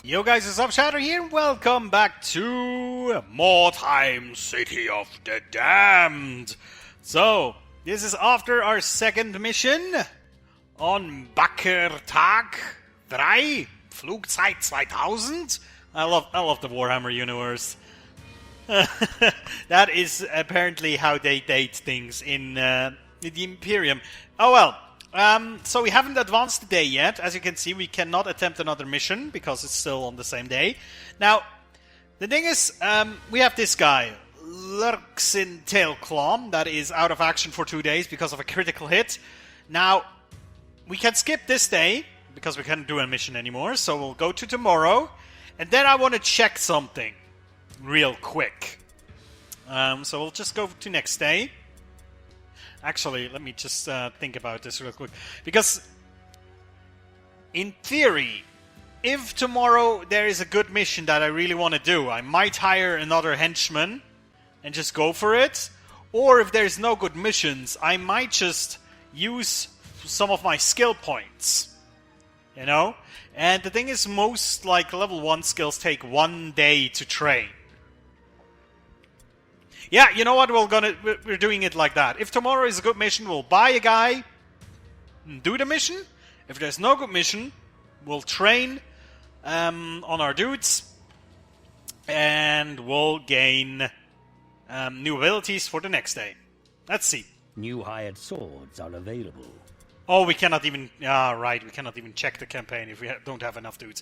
Yo guys, it's Upshatter here, and welcome back to Mordheim, City of the Damned. So, this is after our second mission on Tag 3, Flugzeit 2000. I love the Warhammer universe. That is apparently how they date things in the Imperium. Oh well. So we haven't advanced the day yet. As you can see, we cannot attempt another mission because it's still on the same day. Now, the thing is, we have this guy, Lurksin Tailclaw, that is out of action for 2 days because of a critical hit. Now, we can skip this day because we can't do a mission anymore, so we'll go to tomorrow. And then I want to check something real quick. So we'll just go to next day. Actually, let me just think about this real quick. Because, in theory, if tomorrow there is a good mission that I really want to do, I might hire another henchman and just go for it. Or if there's no good missions, I might just use some of my skill points. You know? And the thing is, most like level 1 skills take 1 day to train. Yeah, you know what? We're doing it like that. If tomorrow is a good mission, we'll buy a guy and do the mission. If there's no good mission, we'll train on our dudes, and we'll gain new abilities for the next day. Let's see. New hired swords are available. Oh, we cannot even... Ah, right. We cannot even check the campaign if we don't have enough dudes.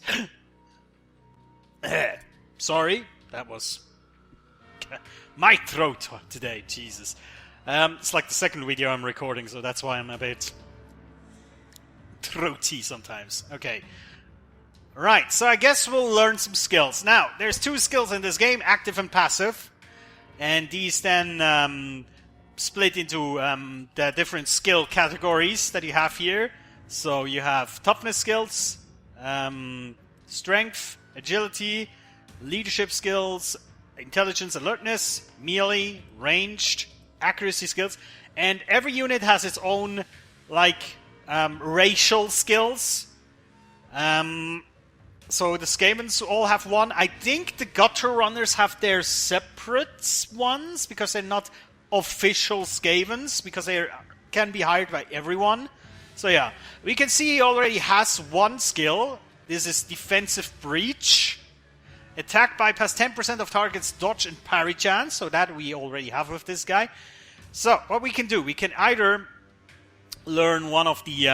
Sorry. That was... my throat today, Jesus. It's like the second video I'm recording, so that's why I'm a bit... throaty sometimes. Okay. Right, so I guess we'll learn some skills. Now, there's 2 skills in this game, active and passive. And these then... split into the different skill categories that you have here. So you have toughness skills, strength, agility, leadership skills, intelligence, alertness, melee, ranged, accuracy skills, and every unit has its own like racial skills. So the Skavens all have one. I think the Gutter Runners have their separate ones because they're not official Skavens, because they can be hired by everyone. So yeah, we can see he already has one skill. This is Defensive Breach. Attack bypass 10% of target's dodge and parry chance, so that we already have with this guy. So what we can do, we can either learn one of the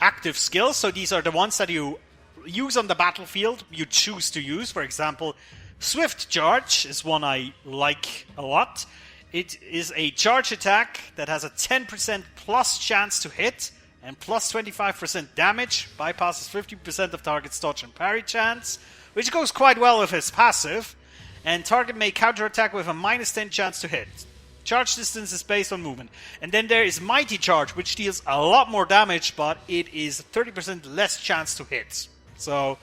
active skills. So these are the ones that you use on the battlefield, you choose to use. For example, Swift Charge is one I like a lot. It is a charge attack that has a 10% plus chance to hit and plus 25% damage, bypasses 50% of target's dodge and parry chance, which goes quite well with his passive, and target may counterattack with a minus 10 chance to hit. Charge distance is based on movement. And then there is Mighty Charge, which deals a lot more damage, but it is 30% less chance to hit. So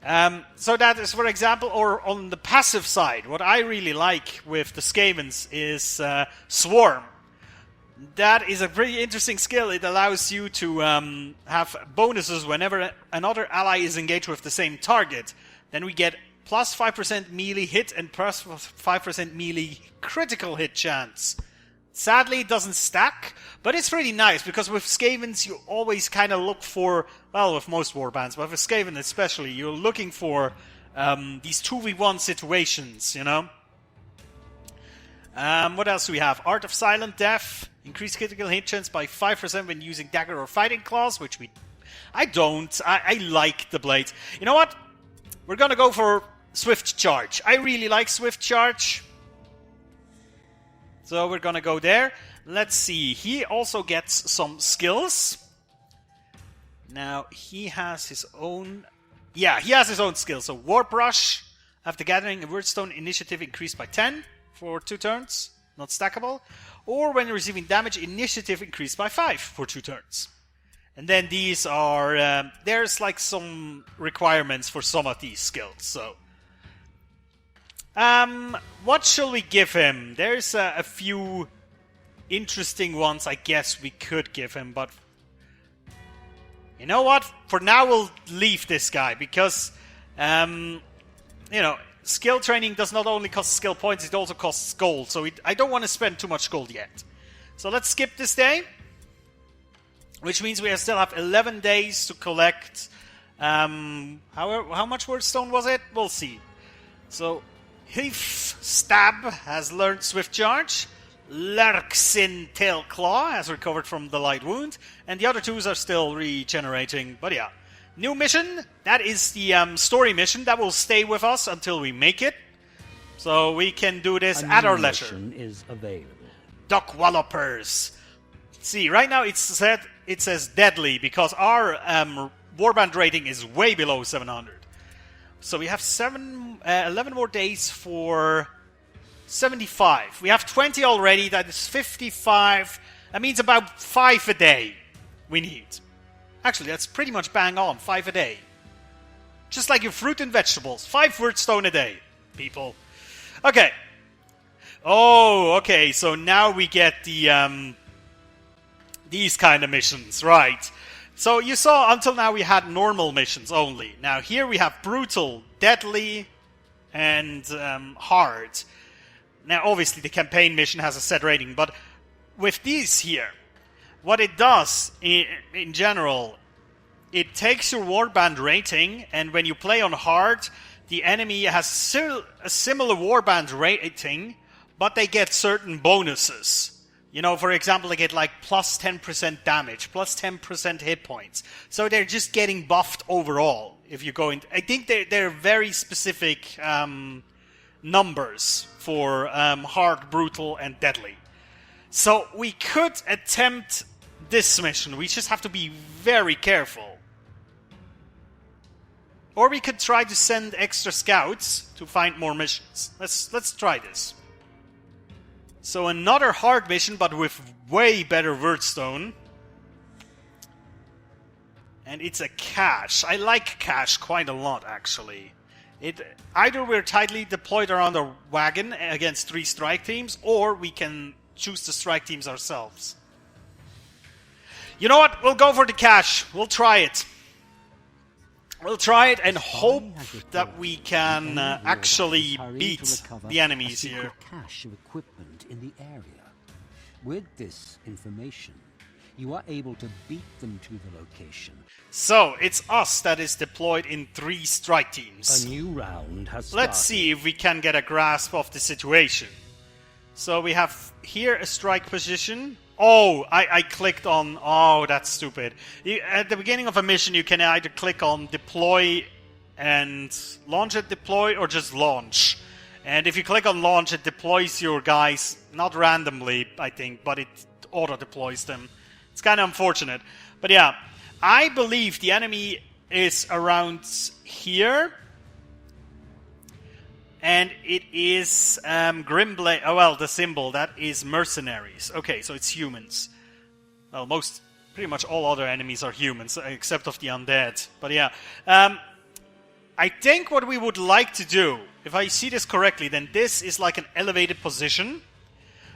that is, for example, or on the passive side, what I really like with the Skavens is Swarm. That is a pretty interesting skill. It allows you to have bonuses whenever another ally is engaged with the same target. Then we get plus 5% melee hit and plus 5% melee critical hit chance. Sadly, it doesn't stack, but it's pretty nice, because with Skavens you always kind of look for, well, with most warbands, but with Skaven especially, you're looking for these 2v1 situations, you know? What else do we have? Art of Silent Death. Increase critical hit chance by 5% when using dagger or fighting claws, which I don't. I like the blades. You know what? We're gonna go for Swift Charge. I really like Swift Charge. So we're gonna go there. Let's see. He also gets some skills. Now, he has his own... Yeah, he has his own skills. So Warp Rush. After gathering a Wordstone, initiative increased by 10 for 2 turns. Not stackable. Or when receiving damage, initiative increased by 5 for 2 turns. And then these are... there's like some requirements for some of these skills. So... what shall we give him? There's a few interesting ones I guess we could give him, but... You know what? For now we'll leave this guy, because You know, skill training does not only cost skill points, it also costs gold. So I don't want to spend too much gold yet. So let's skip this day. Which means we still have 11 days to collect. How much wordstone was it? We'll see. So, Hif Stab has learned Swift Charge. Lerxin Tail Claw has recovered from the light wound. And the other twos are still regenerating. But yeah. New mission. That is the story mission. That will stay with us until we make it. So we can do this at our leisure. Mission is available. Duck Wallopers. See, right now it says deadly because our warband rating is way below 700. So we have 11 more days for 75. We have 20 already. That is 55. That means about 5 a day we need. Actually, that's pretty much bang on. 5 a day. Just like your fruit and vegetables. 5 wordstone a day, people. Okay. Oh, okay. So now we get the these kind of missions, right? So you saw until now we had normal missions only. Now here we have brutal, deadly, and hard. Now obviously the campaign mission has a set rating, but with these here, what it does in general, it takes your warband rating, and when you play on hard, the enemy has a similar warband rating, but they get certain bonuses. You know, for example, they get like plus 10% damage, plus 10% hit points. So they're just getting buffed overall. If you go in, I think they're very specific numbers for hard, brutal, and deadly. So we could attempt this mission. We just have to be very careful. Or we could try to send extra scouts to find more missions. Let's try this. So another hard mission, but with way better wordstone. And it's a cache. I like cache quite a lot, actually. Either we're tightly deployed around a wagon against 3 strike teams, or we can choose the strike teams ourselves. You know what? We'll go for the cache. We'll try it. We'll try it and hope that we can actually beat the enemies here. Cache of equipment in the area. With this information, you are able to beat them to the location. So, it's us that is deployed in 3 strike teams. A new round has started. Let's see if we can get a grasp of the situation. So, we have here a strike position. Oh, I clicked on... Oh, that's stupid. At the beginning of a mission, you can either click on deploy and launch it, deploy, or just launch. And if you click on launch, it deploys your guys, not randomly, I think, but it auto-deploys them. It's kind of unfortunate. But yeah, I believe the enemy is around here. And it is Grimblade. Oh, well, the symbol, that is mercenaries. Okay, so it's humans. Well, pretty much all other enemies are humans, except of the undead. But yeah. I think what we would like to do, if I see this correctly, then this is like an elevated position,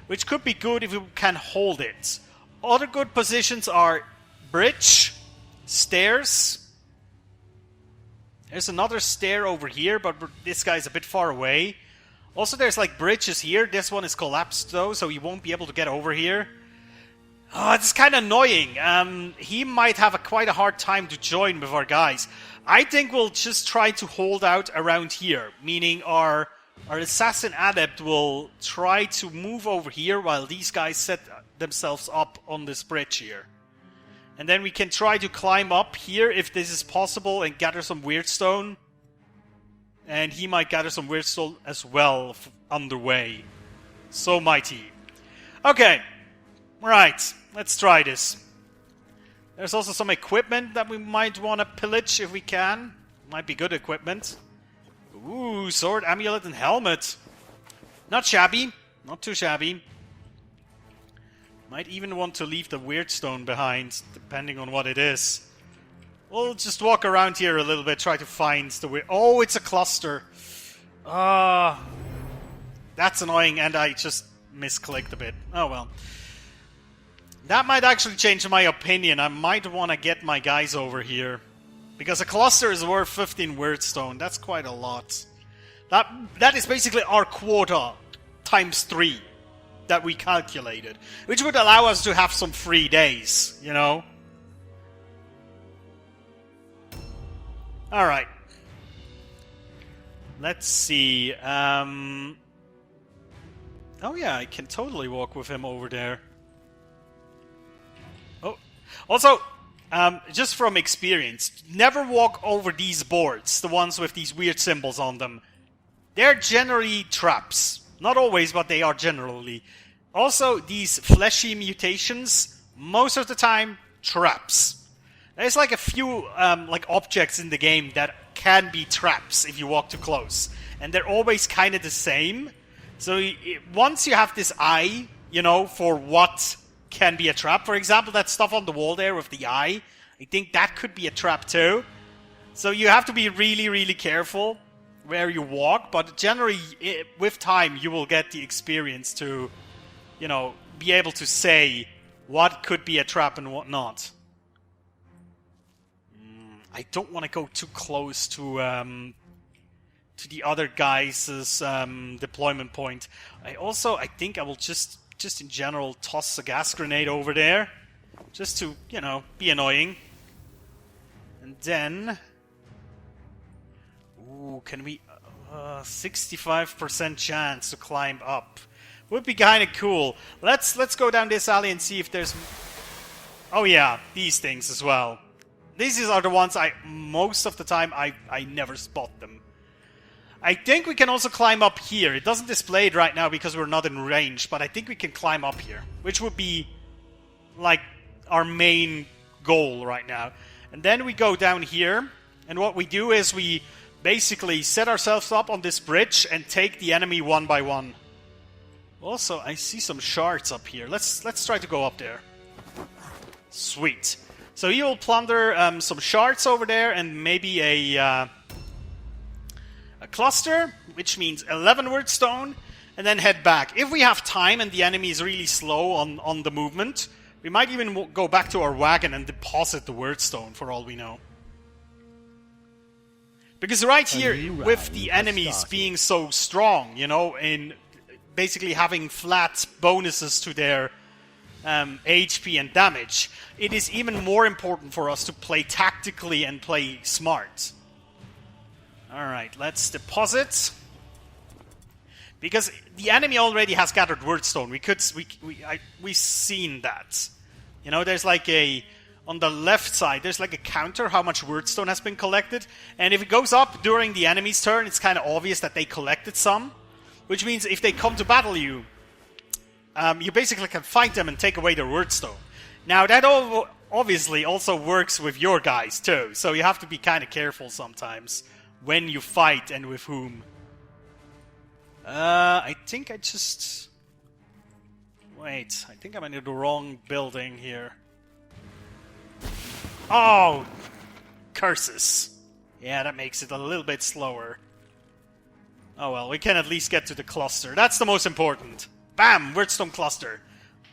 which could be good if we can hold it. Other good positions are bridge, stairs. There's another stair over here, but this guy's a bit far away. Also, there's like bridges here. This one is collapsed though, so he won't be able to get over here. Oh, it's kind of annoying. He might have quite a hard time to join with our guys. I think we'll just try to hold out around here, meaning our assassin adept will try to move over here while these guys set themselves up on this bridge here. And then we can try to climb up here if this is possible and gather some weirdstone. And he might gather some weirdstone as well underway. So mighty. Okay. Right. Let's try this. There's also some equipment that we might want to pillage if we can. Might be good equipment. Ooh, sword, amulet, and helmet. Not shabby. Not too shabby. Might even want to leave the weirdstone behind, depending on what it is. We'll just walk around here a little bit, try to find the weird... Oh, it's a cluster. That's annoying, and I just misclicked a bit. Oh, well. That might actually change my opinion. I might want to get my guys over here. Because a cluster is worth 15 wyrdstone. That's quite a lot. That is basically our quota times 3 that we calculated. Which would allow us to have some free days, you know? Alright. Let's see. Oh yeah, I can totally walk with him over there. Oh, also, just from experience, never walk over these boards, the ones with these weird symbols on them. They're generally traps. Not always, but they are generally. Also, these fleshy mutations, most of the time, traps. There's like a few like objects in the game that can be traps if you walk too close. And they're always kind of the same. So once you have this eye, you know, for what can be a trap. For example, that stuff on the wall there with the eye. I think that could be a trap too. So you have to be really, really careful where you walk. But generally, with time, you will get the experience to, you know, be able to say what could be a trap and what not. I don't want to go too close to the other guy's deployment point. I think I will just in general toss a gas grenade over there, just to, you know, be annoying. And then, ooh, can we 65% chance to climb up? Would be kind of cool. Let's go down this alley and see if there's. Oh yeah, these things as well. These are the ones most of the time, I never spot them. I think we can also climb up here. It doesn't display it right now because we're not in range, but I think we can climb up here, which would be, like, our main goal right now. And then we go down here, and what we do is we basically set ourselves up on this bridge and take the enemy one by one. Also, I see some shards up here. Let's try to go up there. Sweet. So he will plunder some shards over there and maybe a cluster, which means 11 wyrdstone, and then head back. If we have time and the enemy is really slow on the movement, we might even go back to our wagon and deposit the wyrdstone for all we know. Because right here, with the enemies being so strong, you know, in basically having flat bonuses to their HP and damage, it is even more important for us to play tactically and play smart. Alright, let's deposit. Because the enemy already has gathered wyrdstone. We've seen that. You know, there's like on the left side, there's like a counter how much wyrdstone has been collected. And if it goes up during the enemy's turn, it's kind of obvious that they collected some. Which means if they come to battle you, you basically can fight them and take away their wyrdstone. Now, that obviously also works with your guys, too. So you have to be kind of careful sometimes when you fight and with whom. I think I just... Wait, I think I'm in the wrong building here. Oh! Curses. Yeah, that makes it a little bit slower. Oh well, we can at least get to the cluster. That's the most important. Bam! Wyrdstone cluster.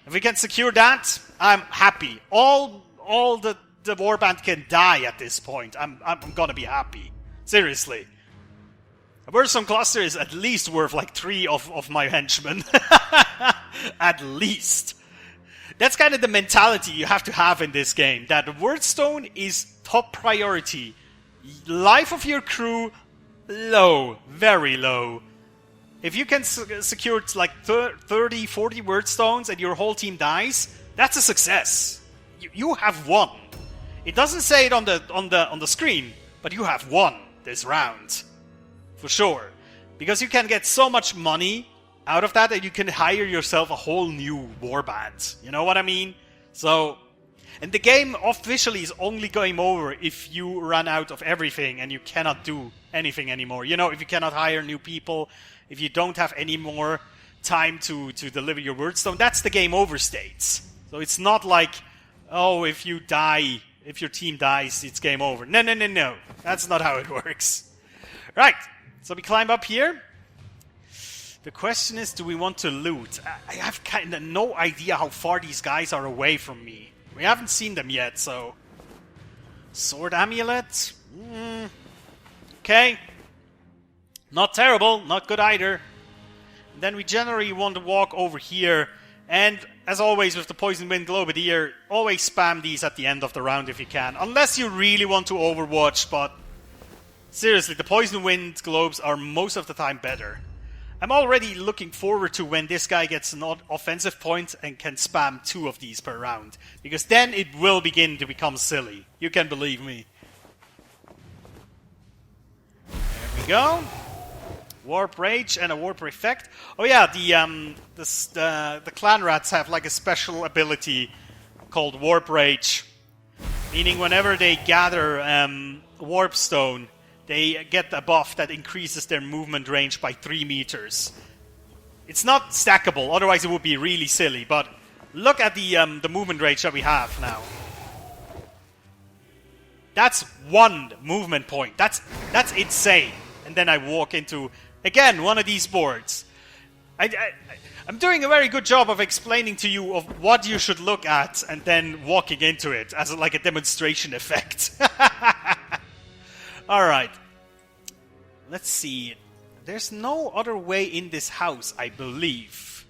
If we can secure that, I'm happy. All the warband can die at this point. I'm gonna be happy. Seriously. A Wyrdstone cluster is at least worth like 3 of my henchmen. At least. That's kind of the mentality you have to have in this game. That Wyrdstone is top priority. Life of your crew, low. Very low. If you can secure like 30, 40 wyrdstones and your whole team dies, that's a success. You have won. It doesn't say it on the screen, but you have won this round. For sure. Because you can get so much money out of that you can hire yourself a whole new warband. You know what I mean? So, and the game officially is only game over if you run out of everything and you cannot do anything anymore. You know, if you cannot hire new people, if you don't have any more time to deliver your wyrdstone, that's the game over states. So it's not like, oh, if you die, if your team dies, it's game over. No. That's not how it works. Right, so we climb up here. The question is, do we want to loot? I have kind of no idea how far these guys are away from me. We haven't seen them yet, so... Sword amulet. Okay. Not terrible, not good either. Then we generally want to walk over here, and as always with the Poison Wind Globadier, always spam these at the end of the round if you can. Unless you really want to overwatch, but seriously, the Poison Wind Globes are most of the time better. I'm already looking forward to when this guy gets an offensive point and can spam 2 of these per round. Because then it will begin to become silly. You can believe me. There we go. Warp Rage and a Warp Effect. Oh yeah, the Clan Rats have like a special ability called Warp Rage. Meaning whenever they gather Warp Stone, they get a buff that increases their movement range by 3 meters. It's not stackable, otherwise it would be really silly, but look at the movement range that we have now. That's 1 movement point. That's insane. And then I walk into, again, one of these boards. I'm doing a very good job of explaining to you of what you should look at and then walking into it as like a demonstration effect. Alright. Let's see. There's no other way in this house, I believe.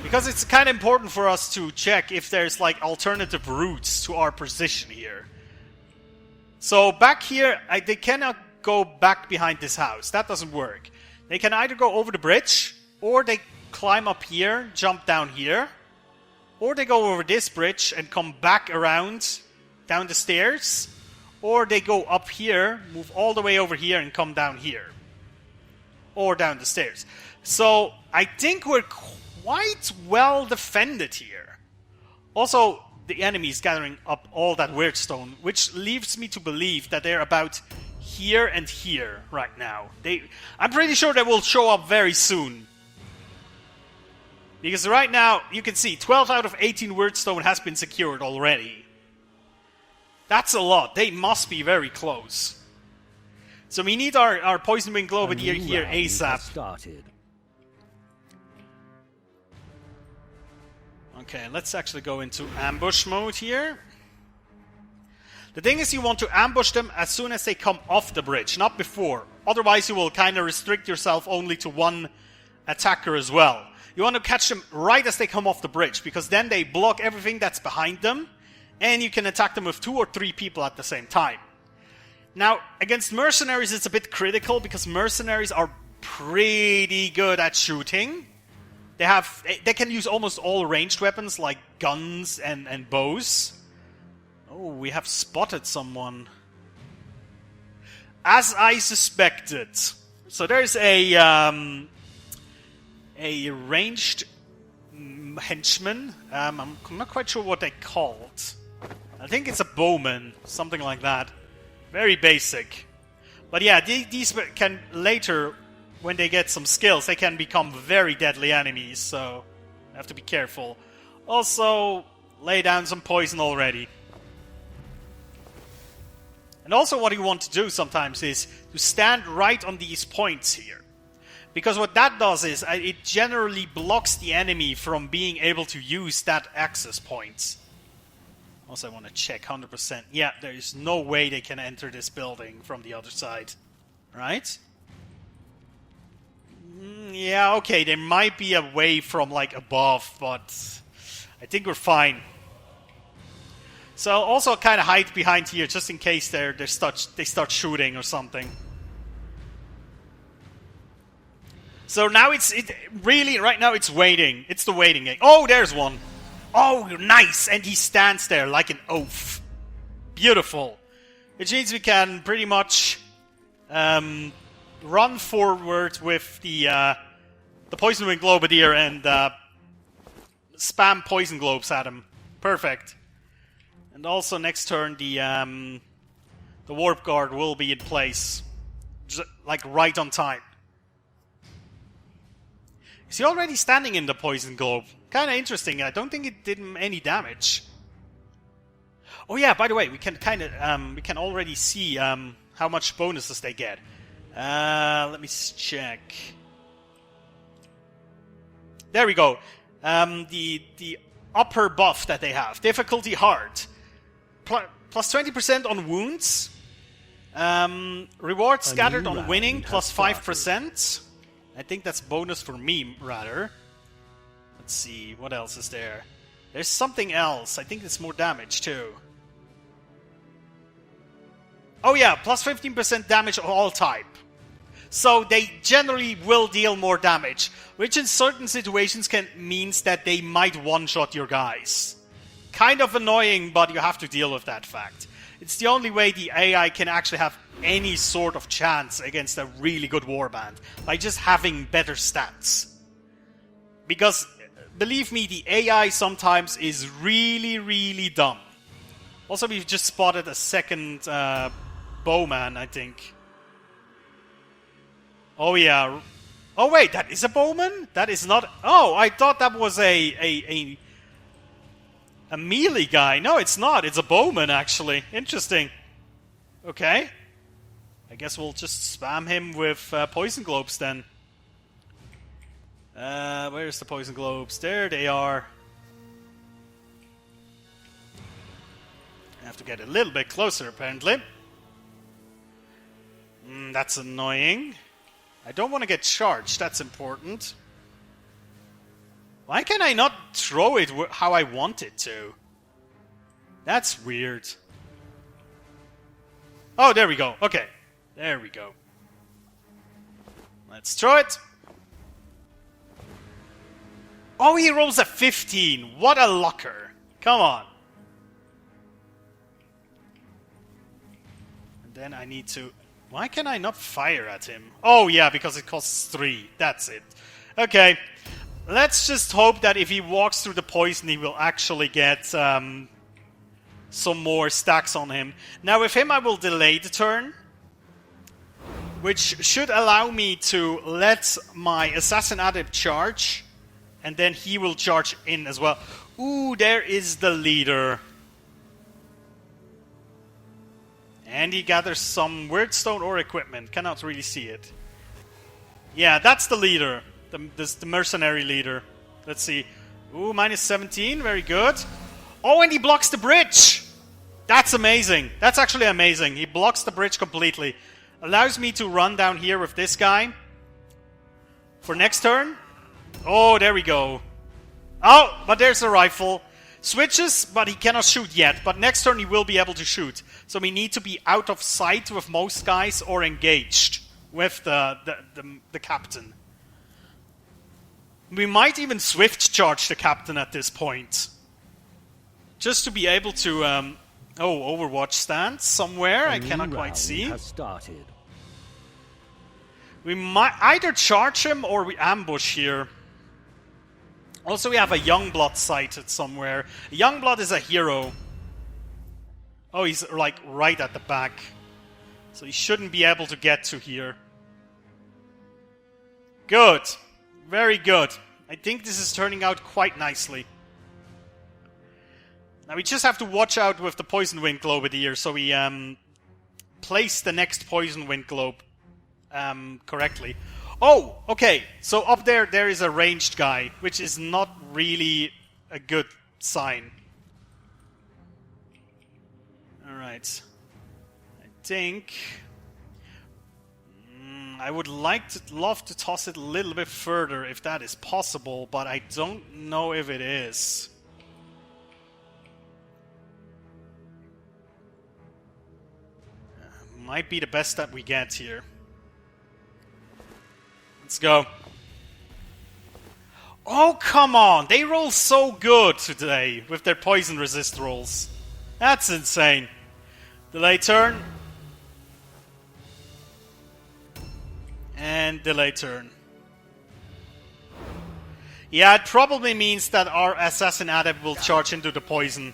Because it's kind of important for us to check if there's like alternative routes to our position here. So back here, they cannot go back behind this house. That doesn't work. They can either go over the bridge, or they climb up here, jump down here, or they go over this bridge and come back around down the stairs, or they go up here, move all the way over here and come down here. Or down the stairs. So, I think we're quite well defended here. Also, the enemy is gathering up all that weird stone, which leaves me to believe that they're about here and here right now. I'm pretty sure they will show up very soon. Because right now, you can see 12 out of 18 Wyrdstone has been secured already. That's a lot. They must be very close. So we need our Poison Wind Globadier here ASAP. Started. Okay, let's actually go into ambush mode here. The thing is, you want to ambush them as soon as they come off the bridge, not before. Otherwise, you will kind of restrict yourself only to one attacker as well. You want to catch them right as they come off the bridge, because then they block everything that's behind them, and you can attack them with 2 or 3 people at the same time. Now, against mercenaries, it's a bit critical, because mercenaries are pretty good at shooting. They can use almost all ranged weapons, like guns and bows. Oh, we have spotted someone. As I suspected. So there's a ranged henchman. I'm not quite sure what they called. I think it's a bowman, something like that. Very basic. But yeah, these can later, when they get some skills, they can become very deadly enemies, so you have to be careful. Also, lay down some poison already. And also what you want to do sometimes is to stand right on these points here. Because what that does is, it generally blocks the enemy from being able to use that access point. Also, I want to check 100%. Yeah, there is no way they can enter this building from the other side. Right? Yeah, okay, there might be a way from, like, above, but I think we're fine. So I'll also kind of hide behind here, just in case they start shooting or something. So now right now it's waiting. It's the waiting game. Oh, there's one. Oh, nice! And he stands there like an oaf. Beautiful. Which means we can pretty much run forward with the Poison Wind Globadier and spam poison globes at him. Perfect. And also next turn the Warp Guard will be in place. Just, like right on time. Is he already standing in the Poison Globe? Kind of interesting. I don't think it did him any damage. Oh yeah, by the way, we can already see how much bonuses they get. Let me check. There we go. The upper buff that they have, difficulty hard. plus 20% on wounds. Reward scattered on winning, plus 5%. I think that's bonus for me, rather. Let's see, what else is there? There's something else. I think it's more damage, too. Oh yeah, plus 15% damage of all type. So they generally will deal more damage, which in certain situations means that they might one-shot your guys. Kind of annoying, but you have to deal with that fact. It's the only way the AI can actually have any sort of chance against a really good warband, by just having better stats. Because, believe me, the AI sometimes is really, really dumb. Also, we've just spotted a second bowman, I think. Oh yeah. Oh wait, that is a bowman? That is not... Oh, I thought that was a melee guy. No, it's not. It's a bowman, actually. Interesting. Okay. I guess we'll just spam him with poison globes then. Where's the poison globes? There they are. I have to get a little bit closer, apparently. That's annoying. I don't want to get charged. That's important. Why can I not throw it how I want it to? That's weird. Oh, there we go. Okay. There we go. Let's throw it. Oh, he rolls a 15. What a lucker. Come on. And then I need to... Why can I not fire at him? Oh, yeah, because it costs 3. That's it. Okay. Let's just hope that if he walks through the poison, he will actually get some more stacks on him. Now, with him, I will delay the turn, which should allow me to let my assassin adept charge, and then he will charge in as well. Ooh, there is the leader. And he gathers some weird stone or equipment. Cannot really see it. Yeah, that's the leader. The mercenary leader. Let's see. Ooh, minus 17. Very good. Oh, and he blocks the bridge. That's amazing. That's actually amazing. He blocks the bridge completely. Allows me to run down here with this guy. For next turn. Oh, there we go. Oh, but there's a rifle. Switches, but he cannot shoot yet. But next turn he will be able to shoot. So we need to be out of sight with most guys or engaged with the captain. We might even swift charge the captain at this point. Just to be able to... Overwatch stands somewhere. I cannot quite see. Has started. We might either charge him or we ambush here. Also, we have a Youngblood sighted somewhere. Youngblood is a hero. Oh, he's like right at the back. So he shouldn't be able to get to here. Good. Very good. I think this is turning out quite nicely. Now we just have to watch out with the Poison Wind Globe here, so we place the next Poison Wind Globe correctly. Oh, okay. So up there is a ranged guy, which is not really a good sign. Alright. I think... I would love to toss it a little bit further if that is possible, but I don't know if it is. Might be the best that we get here. Let's go. Oh, come on! They roll so good today with their poison resist rolls. That's insane. Delay turn. And delay turn. Yeah, it probably means that our assassin adept will charge into the poison.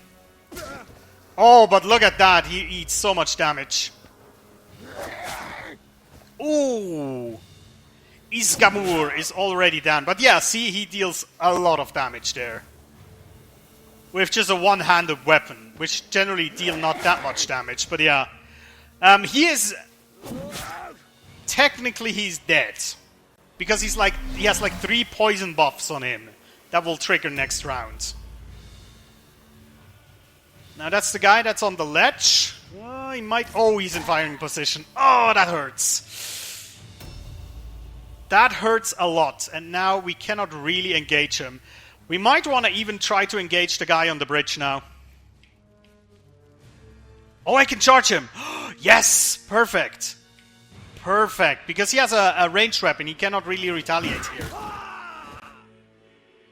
Oh, but look at that. He eats so much damage. Ooh. Isgamur is already down. But yeah, see, he deals a lot of damage there. With just a one-handed weapon, which generally deal not that much damage. But yeah. He is... Technically, he's dead. Because he has like 3 poison buffs on him that will trigger next round. Now that's the guy that's on the ledge. He might... Oh, he's in firing position. Oh, that hurts. That hurts a lot. And now we cannot really engage him. We might want to even try to engage the guy on the bridge now. Oh, I can charge him. Yes! Perfect. Perfect. Because he has a ranged weapon. He cannot really retaliate here.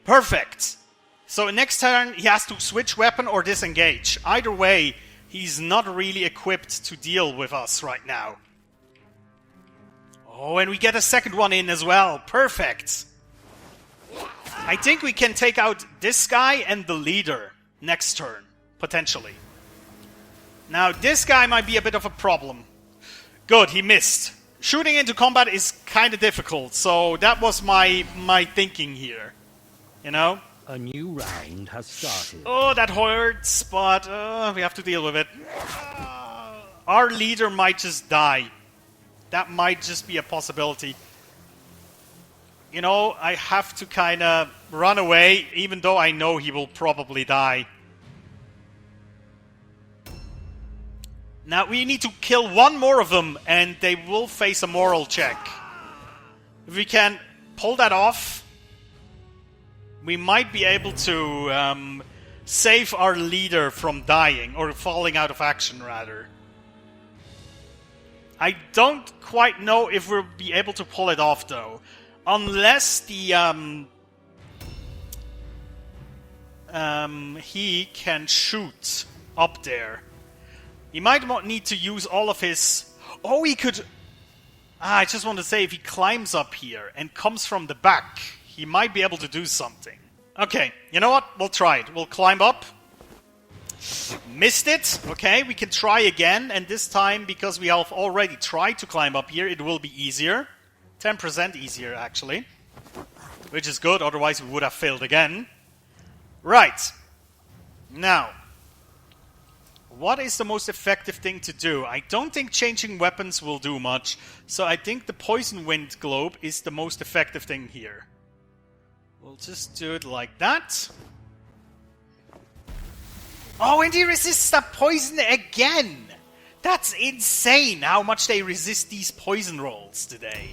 Perfect. So next turn, he has to switch weapon or disengage. Either way, he's not really equipped to deal with us right now. Oh, and we get a second one in as well. Perfect. I think we can take out this guy and the leader next turn, potentially. Now, this guy might be a bit of a problem. Good, he missed. Shooting into combat is kind of difficult, so that was my thinking here. You know? A new round has started. Oh, that hurts, but we have to deal with it. Our leader might just die. That might just be a possibility. You know, I have to kind of run away, even though I know he will probably die. Now, we need to kill one more of them, and they will face a moral check. If we can pull that off, we might be able to save our leader from dying, or falling out of action, rather. I don't quite know if we'll be able to pull it off, though. Unless the he can shoot up there. He might not need to use all of his... Oh, he could... I just want to say, if he climbs up here and comes from the back, he might be able to do something. Okay, you know what? We'll try it. We'll climb up. Missed it. Okay, we can try again. And this time, because we have already tried to climb up here, it will be easier. 10% easier, actually. Which is good, otherwise we would have failed again. Right. Now... what is the most effective thing to do? I don't think changing weapons will do much, so I think the Poison Wind Globe is the most effective thing here. We'll just do it like that. Oh, and he resists that poison again! That's insane how much they resist these poison rolls today.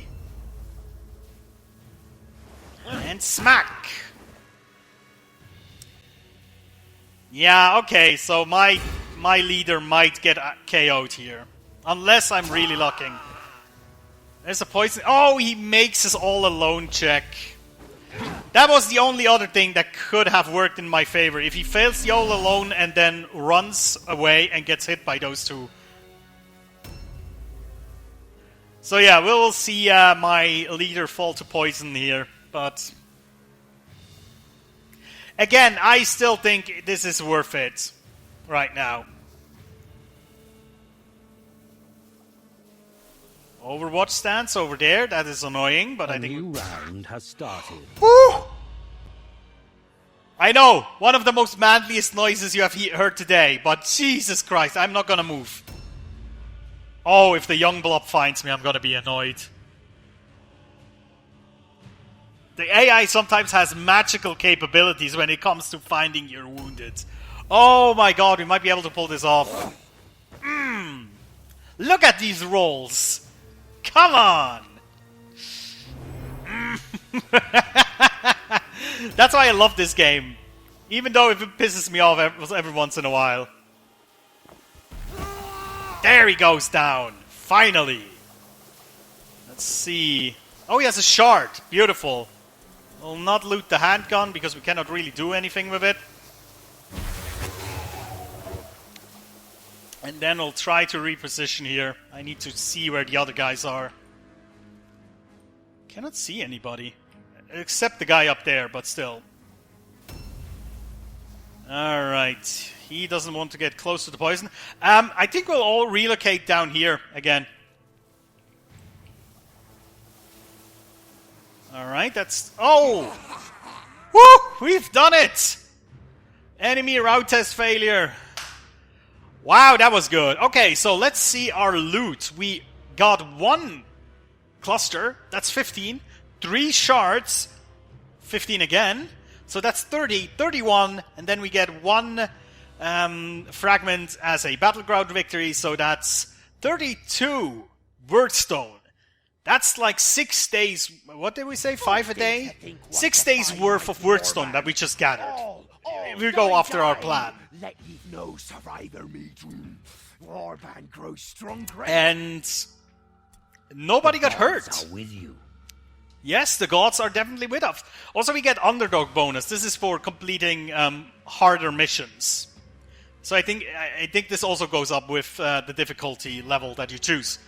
And smack! Yeah, okay, so my leader might get KO'd here. Unless I'm really lucking. There's a poison... Oh, he makes his all-alone check. That was the only other thing that could have worked in my favor. If he fails the all-alone and then runs away and gets hit by those two. So yeah, we will see my leader fall to poison here. But... again, I still think this is worth it. Right now. Overwatch stance over there. That is annoying, but I think... a new round has started. Woo! I know! One of the most manliest noises you have heard today, but Jesus Christ, I'm not gonna move. Oh, if the young blob finds me, I'm gonna be annoyed. The AI sometimes has magical capabilities when it comes to finding your wounded. Oh my god, we might be able to pull this off. Look at these rolls. Come on. That's why I love this game. Even though it pisses me off every once in a while. There he goes down. Finally. Let's see. Oh, he has a shard. Beautiful. We'll not loot the handgun because we cannot really do anything with it. And then we'll try to reposition here. I need to see where the other guys are. Cannot see anybody. Except the guy up there, but still. Alright. He doesn't want to get close to the poison. I think we'll all relocate down here again. Alright, that's... oh! Woo! We've done it! Enemy route test failure. Wow, that was good. Okay, so let's see our loot. We got one cluster. That's 15. 3 shards. 15 again. So that's 30. 31. And then we get one fragment as a battleground victory, so that's 32 wordstone. That's like 6 days. What did we say? 5 a day? 6 days worth of wordstone that we just gathered. If we go after our plan. Let leave no survivor me dream. Warband grows stronger. And nobody got hurt. Are with you. Yes, the gods are definitely with us. Also, we get underdog bonus. This is for completing harder missions. So I think this also goes up with the difficulty level that you choose.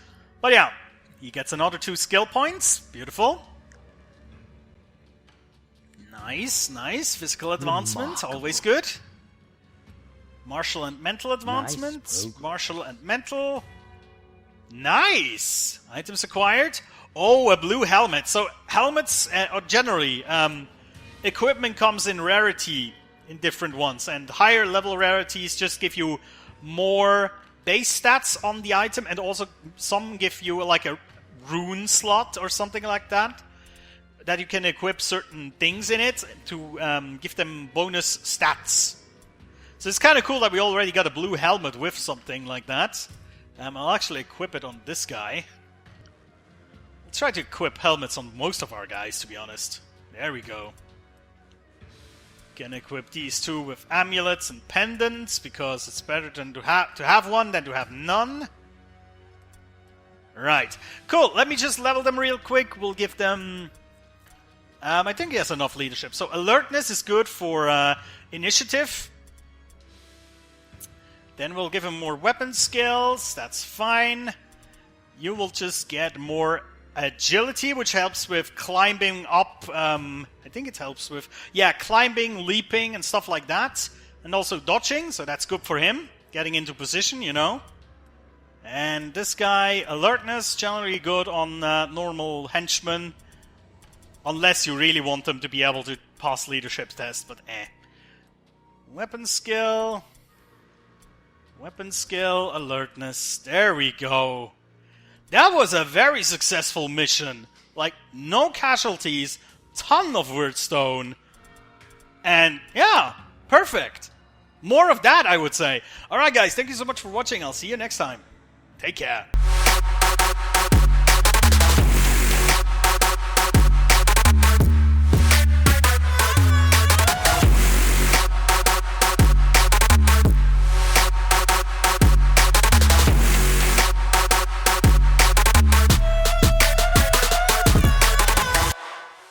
But yeah, he gets another 2 skill points. Beautiful. Nice, nice. Physical advancement, always good. Martial and mental advancement. Nice. Martial and mental. Nice! Items acquired. Oh, a blue helmet. So helmets, generally, equipment comes in rarity in different ones. And higher level rarities just give you more base stats on the item. And also some give you like a rune slot or something like that. That you can equip certain things in it to give them bonus stats. So it's kind of cool that we already got a blue helmet with something like that. I'll actually equip it on this guy. Let's try to equip helmets on most of our guys, to be honest. There we go. Can equip these 2 with amulets and pendants, because it's better than to have one than to have none. Right. Cool. Let me just level them real quick. We'll give them... I think he has enough leadership. So alertness is good for initiative. Then we'll give him more weapon skills. That's fine. You will just get more agility, which helps with climbing up. I think it helps with, climbing, leaping, and stuff like that. And also dodging, so that's good for him. Getting into position, you know. And this guy, alertness, generally good on normal henchmen. Unless you really want them to be able to pass leadership test, but Weapon skill. Weapon skill, alertness. There we go. That was a very successful mission. Like, no casualties, ton of wordstone. And, yeah, perfect. More of that, I would say. Alright, guys, thank you so much for watching. I'll see you next time. Take care.